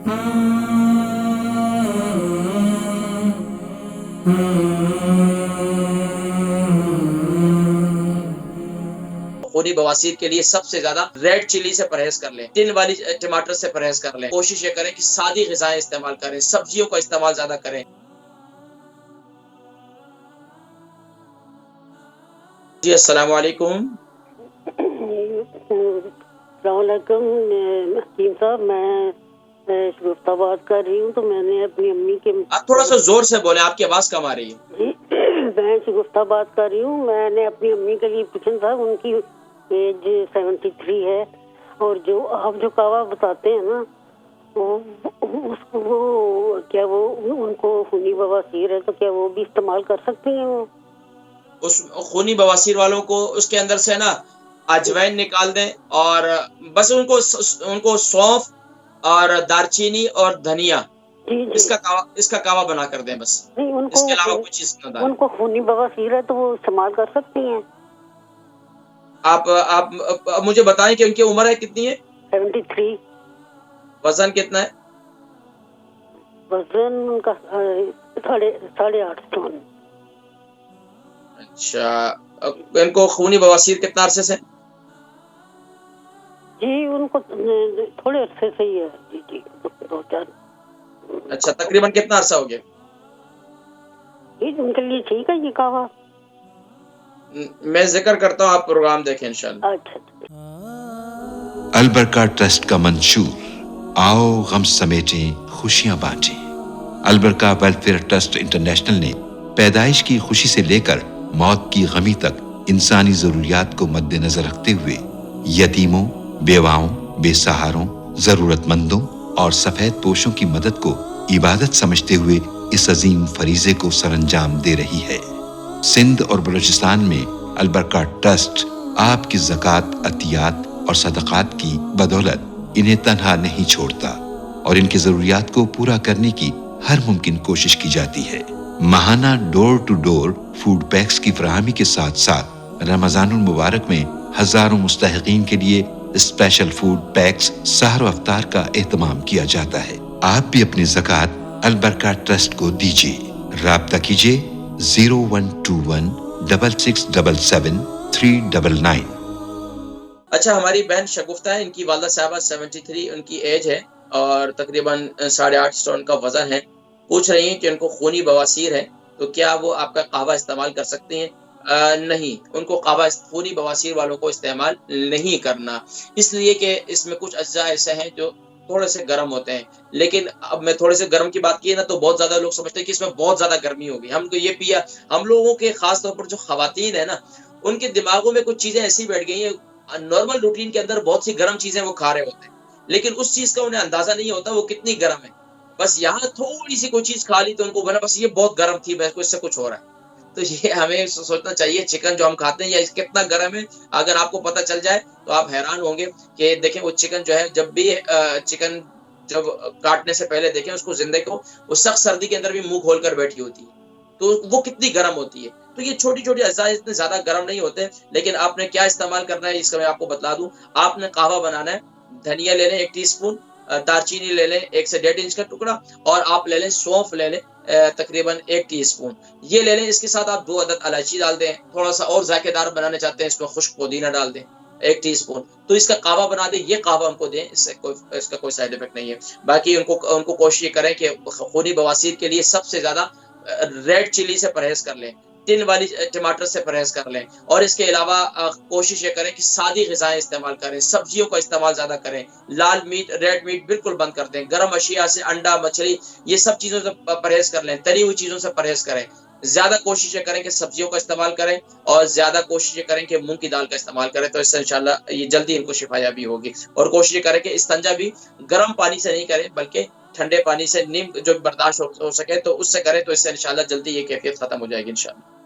خونی بواسیر کے لیے سب سے زیادہ ریڈ چلی سے پرہیز کر لیں، ٹن والی ٹماٹر سے پرہیز کر لیں، کوشش یہ کریں کہ سادی غذائیں استعمال کریں، سبزیوں کا استعمال زیادہ کریں۔ جی السلام علیکم۔ السلام علیکم حکیم صاحب، میں شگفتہ بات کر رہی ہوں۔ تو میں نے اپنی امی کے آپ تھوڑا سا زور سے بولیں، آپ کی آواز کم آ رہی ہے۔ جی میں شگفتہ بات کر رہی ہوں۔ میں نے اپنی امی کے لیے پوچھا تھا، ان کی ایج 73 ہے، اور جو آپ جو کہوا بتاتے ہیں نا وہ کیا وہ ان کو خونی بواسیر ہے، تو کیا وہ بھی استعمال کر سکتی ہیں؟ وہ اس خونی بواسیر والوں کو اس کے اندر سے نا اجوائن نکال دیں، اور بس ان کو سونف اور دارچینی اور دھنیا اس کا کعوہ بنا کر دیں، بس اس کے علاوہ کوئی چیز نہ ڈالیں۔ ان کو خونی بواسیر ہے تو وہ استعمال کر سکتی ہیں؟ آپ مجھے بتائیں کہ ان کی عمر ہے کتنی ہے؟ 73۔ وزن کتنا ہے؟ وزن ان کا 8.5 ٹن۔ اچھا، ان کو خونی بواسیر کتنا عرصے سے؟ جی ان کو تھوڑے عرصے سے ہی ہے، جی 2-4۔ اچھا، تقریباً کتنا عرصہ ہو گیا؟ جی ان کے لیے ٹھیک ہے یہ کہوا؟ میں ذکر کرتا ہوں، آپ پروگرام دیکھیں انشاءاللہ۔ اچھا۔ البرکہ ٹرسٹ کا منشور، آؤ غم سمیٹیں خوشیاں بانٹیں۔ البرکہ ویلفیئر ٹرسٹ انٹرنیشنل نے پیدائش کی خوشی سے لے کر موت کی غمی تک انسانی ضروریات کو مد نظر رکھتے ہوئے یتیموں، بیواؤں، بے سہاروں، ضرورت مندوں اور سفید پوشوں کی مدد کو عبادت سمجھتے ہوئے اس عظیم فریضے کو سر انجام دے رہی ہے۔ سندھ اور بلوچستان میں البرکہ ٹرسٹ آپ کی زکوٰۃ، عطیات اور صدقات کی بدولت انہیں تنہا نہیں چھوڑتا، اور ان کی ضروریات کو پورا کرنے کی ہر ممکن کوشش کی جاتی ہے۔ ماہانہ ڈور ٹو ڈور فوڈ پیکس کی فراہمی کے ساتھ ساتھ رمضان المبارک میں ہزاروں مستحقین کے لیے اسپیشل فوڈ پیکس سحر و افطار کا اہتمام کیا جاتا ہے۔ آپ بھی اپنی زکوٰۃ البرکہ ٹرسٹ کو دیجیے۔ رابطہ کیجیے 0121 6677 399۔ اچھا، ہماری بہن شگفتہ ہے، ان کی والدہ صاحبہ 73 ان کی ایج ہے، اور تقریباً 8.5 اسٹون کا وزن ہے۔ پوچھ رہی ہیں کہ ان کو خونی بواسیر ہے، تو کیا وہ آپ کا قہوہ استعمال کر سکتی ہیں؟ نہیں، ان کو قہوہ خونی بواسیر والوں کو استعمال نہیں کرنا، اس لیے کہ اس میں کچھ اجزاء ایسے ہیں جو تھوڑے سے گرم ہوتے ہیں۔ لیکن اب میں تھوڑے سے گرم کی بات کی ہے نا، تو بہت زیادہ لوگ سمجھتے ہیں کہ اس میں بہت زیادہ گرمی ہوگی، ہم کو یہ پیا۔ ہم لوگوں کے خاص طور پر جو خواتین ہیں نا، ان کے دماغوں میں کچھ چیزیں ایسی بیٹھ گئی ہیں، نارمل روٹین کے اندر بہت سی گرم چیزیں وہ کھا رہے ہوتے ہیں، لیکن اس چیز کا انہیں اندازہ نہیں ہوتا وہ کتنی گرم ہے۔ بس یہاں تھوڑی سی کوئی چیز کھا لی تو ان کو بنا بس یہ بہت گرم تھی، بس اس سے کچھ ہو رہا ہے۔ تو یہ ہمیں سوچنا چاہیے، چکن جو ہم کھاتے ہیں یا کتنا گرم ہے، اگر آپ کو پتہ چل جائے تو آپ حیران ہوں گے کہ دیکھیں وہ چکن جو ہے، جب بھی چکن جب کاٹنے سے پہلے دیکھیں اس کو زندے کو، وہ سخت سردی کے اندر بھی منہ کھول کر بیٹھی ہوتی ہے، تو وہ کتنی گرم ہوتی ہے۔ تو یہ چھوٹی چھوٹی اجزاء اتنے زیادہ گرم نہیں ہوتے، لیکن آپ نے کیا استعمال کرنا ہے اس کا میں آپ کو بتلا دوں۔ آپ نے قہوہ بنانا ہے، دھنیا لے لیں 1 ٹی اسپون، دارچینی لے لیں 1 سے 1.5 انچ کا ٹکڑا، اور آپ لے لیں سونف لے لیں تقریباً 1 ٹی اسپون، یہ لے لیں۔ اس کے ساتھ آپ 2 عدد الائچی ڈال دیں، تھوڑا سا اور ذائقے دار بنانے چاہتے ہیں اس میں خشک پودینہ ڈال دیں 1 ٹی اسپون، تو اس کا قہوہ بنا دیں۔ یہ قہوہ ہم کو دیں، اس کا کوئی سائیڈ افیکٹ نہیں ہے۔ باقی ان کو کوشش کریں کہ خونی بواسیر کے لیے سب سے زیادہ ریڈ چلی سے پرہیز کر لیں، ٹن والی ٹماٹر سے پرہیز کر لیں، اور اس کے علاوہ کوشش یہ کریں کہ سادی غذائیں استعمال کریں، سبزیوں کا استعمال زیادہ کریں، لال میٹ، ریڈ میٹ بالکل بند کر دیں، گرم اشیاء سے انڈا، مچھلی، یہ سب چیزوں سے پرہیز کر لیں، تلی ہوئی چیزوں سے پرہیز کریں۔ زیادہ کوشش یہ کریں کہ سبزیوں کا استعمال کریں، اور زیادہ کوشش یہ کریں کہ مونگ کی دال کا استعمال کریں، تو اس سے انشاءاللہ یہ جلدی ان کو شفا یابی ہوگی۔ اور کوشش یہ کریں کہ استنجا بھی گرم پانی سے نہیں کریں، بلکہ ٹھنڈے پانی سے، نیم جو برداشت ہو سکے تو اس سے کریں، تو اس سے انشاءاللہ جلدی یہ کیفیت ختم ہو جائے گی انشاءاللہ۔